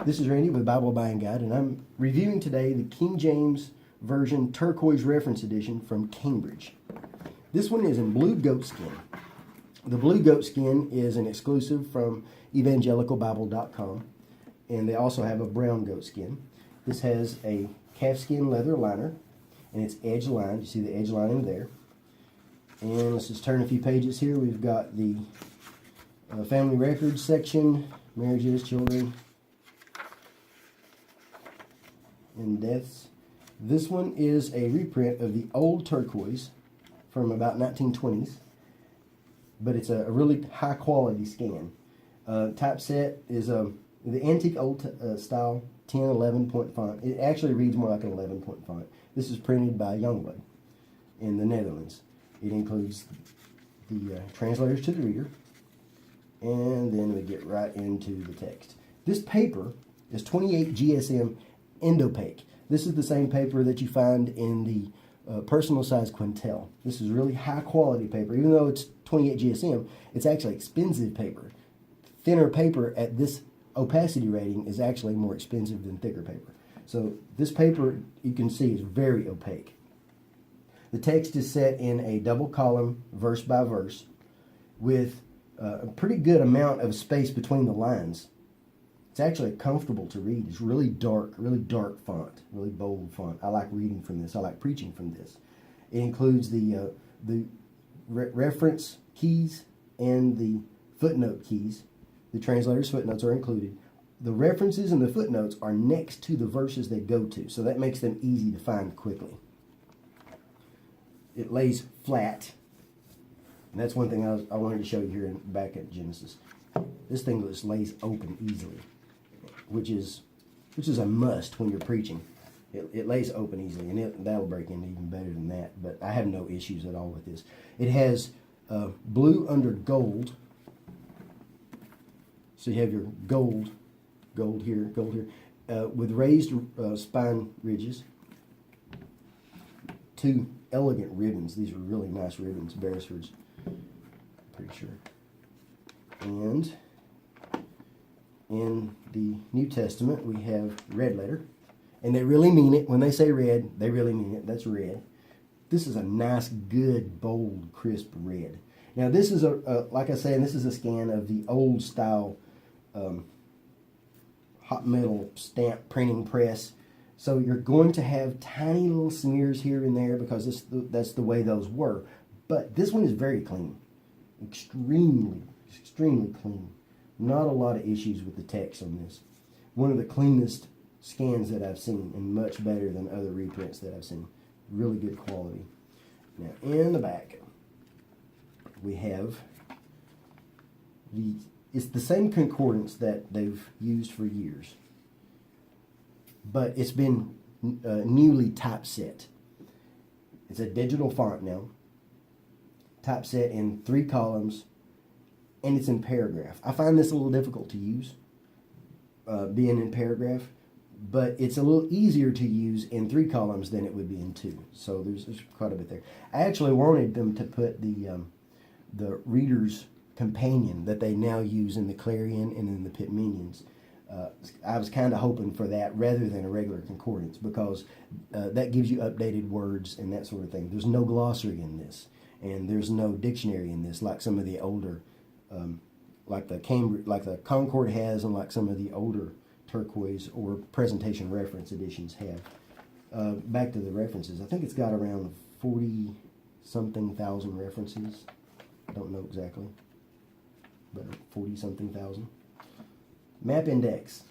This is Randy with Bible Buying Guide, and I'm reviewing today the King James Version Turquoise Reference Edition from Cambridge. This one is in blue goatskin. The blue goatskin is an exclusive from evangelicalbible.com, and they also have a brown goatskin. This has a calfskin leather liner, and it's edge lined. You see the edge lining there. And let's just turn a few pages here. We've got the family records section, marriages, children, and deaths. This one is a reprint of the old turquoise from about 1920s, but it's a really high quality scan. Typeset is the antique old style 10-11 point font. It actually reads more like an 11 point font. This is printed by Youngblood in the Netherlands. It includes the translators to the reader, and then we get right into the text. This paper is 28 GSM endopaque. This is the same paper that you find in the personal size Quintel. This is really high quality paper. Even though it's 28 GSM, it's actually expensive paper. Thinner paper at this opacity rating is actually more expensive than thicker paper. So this paper, you can see, is very opaque. The text is set in a double column, verse by verse, with a pretty good amount of space between the lines. It's actually comfortable to read. It's really dark font, really bold font. I like reading from this. I like preaching from this. It includes the reference keys and the footnote keys. The translator's footnotes are included. The references and the footnotes are next to the verses they go to, so that makes them easy to find quickly. It lays flat, and that's one thing I wanted to show you here back at Genesis. This thing just lays open easily, which is a must when you're preaching. It lays open easily, and that'll break in even better than that, but I have no issues at all with this. It has blue under gold, so you have your gold here, with raised spine ridges, two elegant ribbons. These are really nice ribbons, Beresford's, pretty sure. And in the New Testament, we have red letter. And they really mean it. When they say red, they really mean it. That's red. This is a nice, good, bold, crisp red. Now, this is like I said, this is a scan of the old style hot metal stamp printing press. So you're going to have tiny little smears here and there because that's the way those were. But this one is very clean. Extremely clean. Not a lot of issues with the text on this. One of the cleanest scans that I've seen, and much better than other reprints that I've seen. Really good quality. Now, in the back, we have it's the same concordance that they've used for years, but it's been newly typeset. It's a digital font now, typeset in 3 columns, and it's in paragraph. I find this a little difficult to use, being in paragraph, but it's a little easier to use in 3 columns than it would be in 2. So there's quite a bit there. I actually wanted them to put the reader's companion that they now use in the Clarion and in the Pitmanians. I was kind of hoping for that rather than a regular concordance, because that gives you updated words and that sort of thing. There's no glossary in this, and there's no dictionary in this like some of the older, like the Concord has, and like some of the older turquoise or presentation reference editions have. Back to the references, I think it's got around 40-something thousand references. I don't know exactly, but 40-something thousand. Map index,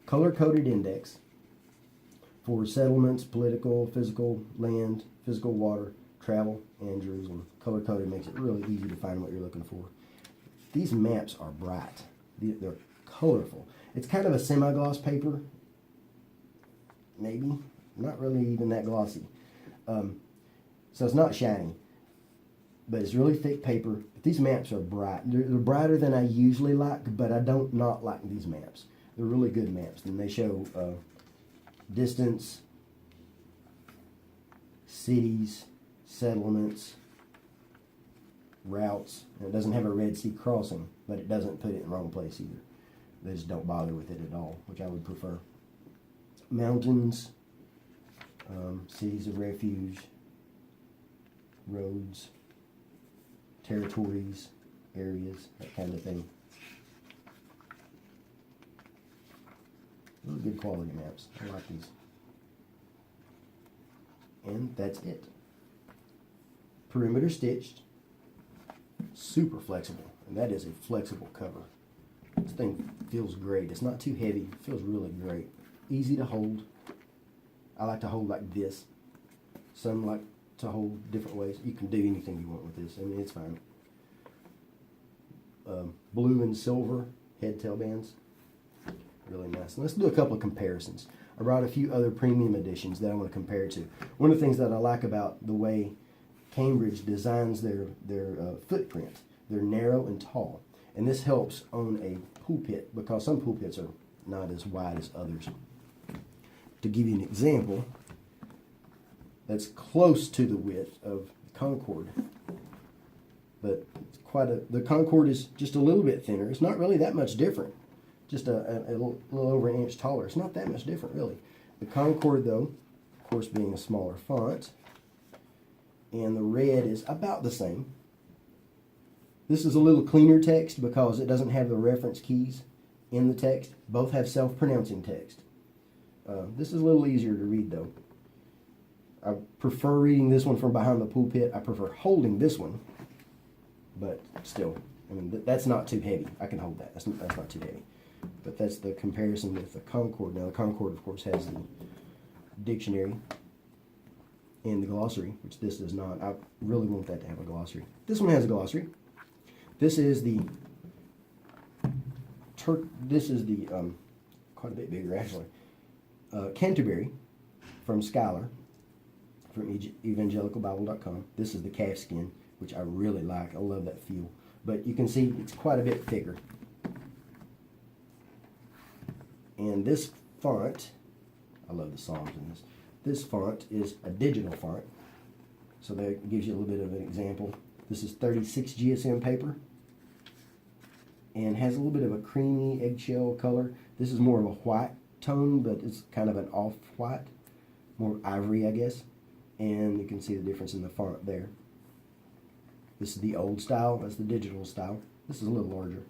color-coded index for settlements, political, physical, land, physical water, travel, and Jerusalem. Color-coded makes it really easy to find what you're looking for. These maps are bright. They're colorful. It's kind of a semi-gloss paper, maybe. Not really even that glossy. So it's not shiny, but it's really thick paper. But these maps are bright. They're brighter than I usually like, but I don't not like these maps. They're really good maps, and they show distance, cities, settlements, routes. And it doesn't have a Red Sea crossing, but it doesn't put it in the wrong place either. They just don't bother with it at all, which I would prefer. Mountains, cities of refuge, roads, territories, areas, that kind of thing. Really good quality maps. I like these. And that's it. Perimeter stitched. Super flexible. And that is a flexible cover. This thing feels great. It's not too heavy. It feels really great. Easy to hold. I like to hold like this. Some like to hold different ways. You can do anything you want with this. I mean, it's fine. Blue and silver head tail bands. Really nice. And let's do a couple of comparisons. I brought a few other premium editions that I want to compare to. One of the things that I like about the way Cambridge designs their footprint, they're narrow and tall. And this helps on a pulpit because some pulpits are not as wide as others. To give you an example, that's close to the width of the Concord. But it's the Concord is just a little bit thinner. It's not really that much different. Just a little over an inch taller. It's not that much different, really. The Concord, though, of course, being a smaller font, and the red is about the same. This is a little cleaner text because it doesn't have the reference keys in the text. Both have self-pronouncing text. This is a little easier to read, though. I prefer reading this one from behind the pulpit. I prefer holding this one, but still, I mean, that's not too heavy. I can hold that. That's not too heavy. But that's the comparison with the Concord. Now, the Concord, of course, has the dictionary and the glossary, which this does not. I really want that to have a glossary. This one has a glossary. This is the quite a bit bigger, actually. Canterbury from Schuyler, from evangelicalbible.com. This is the calfskin, which I really like. I love that feel. But you can see it's quite a bit thicker. And this font, I love the Psalms in this. This font is a digital font. So that gives you a little bit of an example. This is 36 GSM paper. And has a little bit of a creamy eggshell color. This is more of a white tone, but it's kind of an off-white. More ivory, I guess. And you can see the difference in the font there. This is the old style. That's the digital style. This is a little larger.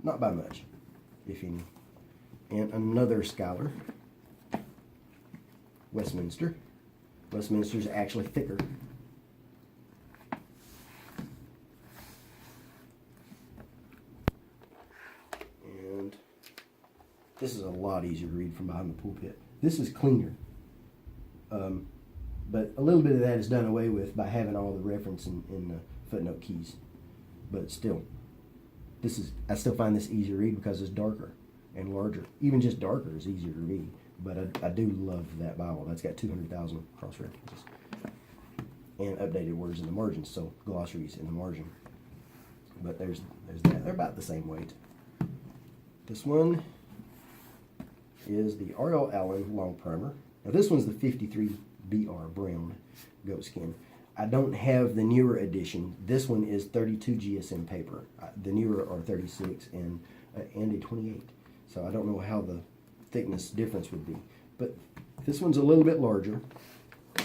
Not by much, if any. And another Schuyler, Westminster. Westminster is actually thicker. And this is a lot easier to read from behind the pulpit. This is cleaner. But a little bit of that is done away with by having all the reference in footnote keys. But still, I still find this easier to read because it's darker and larger. Even just darker is easier to read. But I do love that Bible. That's got 200,000 cross references and updated words in the margins, so glossaries in the margin. But there's that. They're about the same weight. This one is the R.L. Allen Long Primer. Now this one's the 53 BR Brown goatskin. I don't have the newer edition. This one is 32 GSM paper. The newer are 36 and a 28. So I don't know how the thickness difference would be. But this one's a little bit larger. So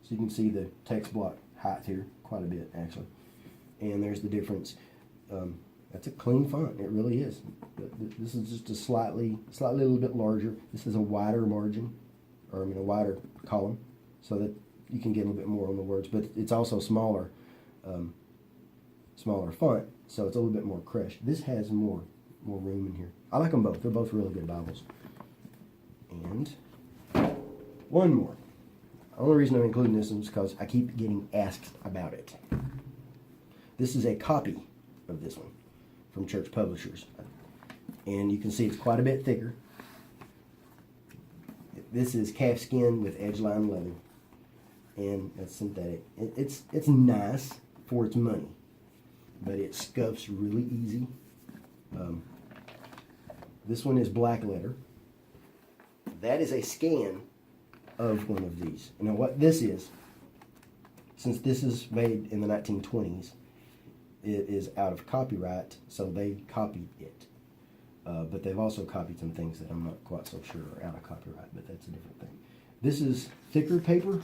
you can see the text block height here, quite a bit actually. And there's the difference. That's a clean font, it really is. But this is just a slightly a little bit larger. This is a wider margin, or a wider column, so that you can get a little bit more on the words. But it's also smaller font, so it's a little bit more crushed. This has more room in here. I like them both. They're both really good Bibles. And one more. The only reason I'm including this is because I keep getting asked about it. This is a copy of this one from Church Publishers. And you can see it's quite a bit thicker. This is calfskin with edge-line leather. And that's synthetic. It's nice for its money, but it scuffs really easy. This one is black letter. That is a scan of one of these. Now what this is, since this is made in the 1920s, it is out of copyright, so they copied it. But they've also copied some things that I'm not quite so sure are out of copyright, but that's a different thing. This is thicker paper,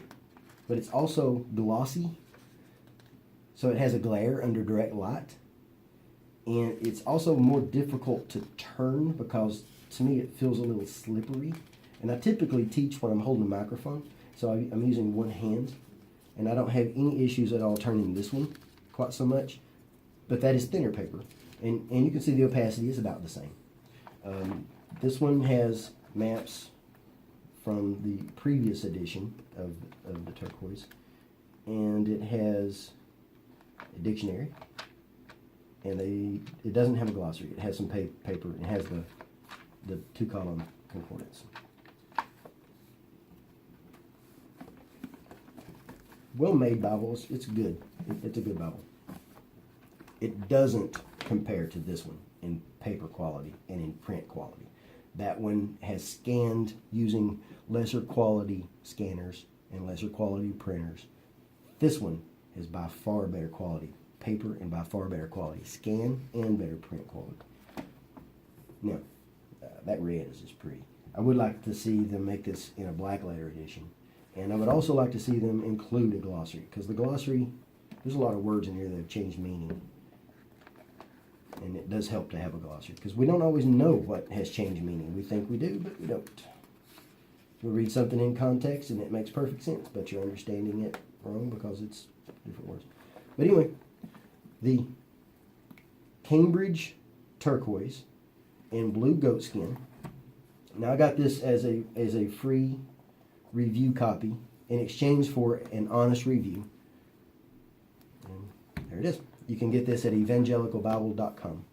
but it's also glossy, so it has a glare under direct light. And it's also more difficult to turn because, to me, it feels a little slippery. And I typically teach when I'm holding a microphone, so I'm using one hand. And I don't have any issues at all turning this one quite so much. But that is thinner paper. And you can see the opacity is about the same. This one has maps from the previous edition of the Turquoise. And it has a dictionary. And it doesn't have a glossary. It has some paper. It has the 2-column concordance. Well-made Bible. It's good. It's a good Bible. It doesn't compare to this one in paper quality and in print quality. That one has scanned using lesser quality scanners and lesser quality printers. This one is by far better quality paper and by far better quality scan and better print quality. Now, that red is just pretty. I would like to see them make this in a black letter edition. And I would also like to see them include a glossary, because the glossary, there's a lot of words in here that have changed meaning. And it does help to have a glossary, because we don't always know what has changed meaning. We think we do, but we don't. You'll read something in context and it makes perfect sense, but you're understanding it wrong because it's different words. But anyway, the Cambridge Turquoise in blue goatskin. Now I got this as a free review copy in exchange for an honest review. And there it is. You can get this at evangelicalbible.com.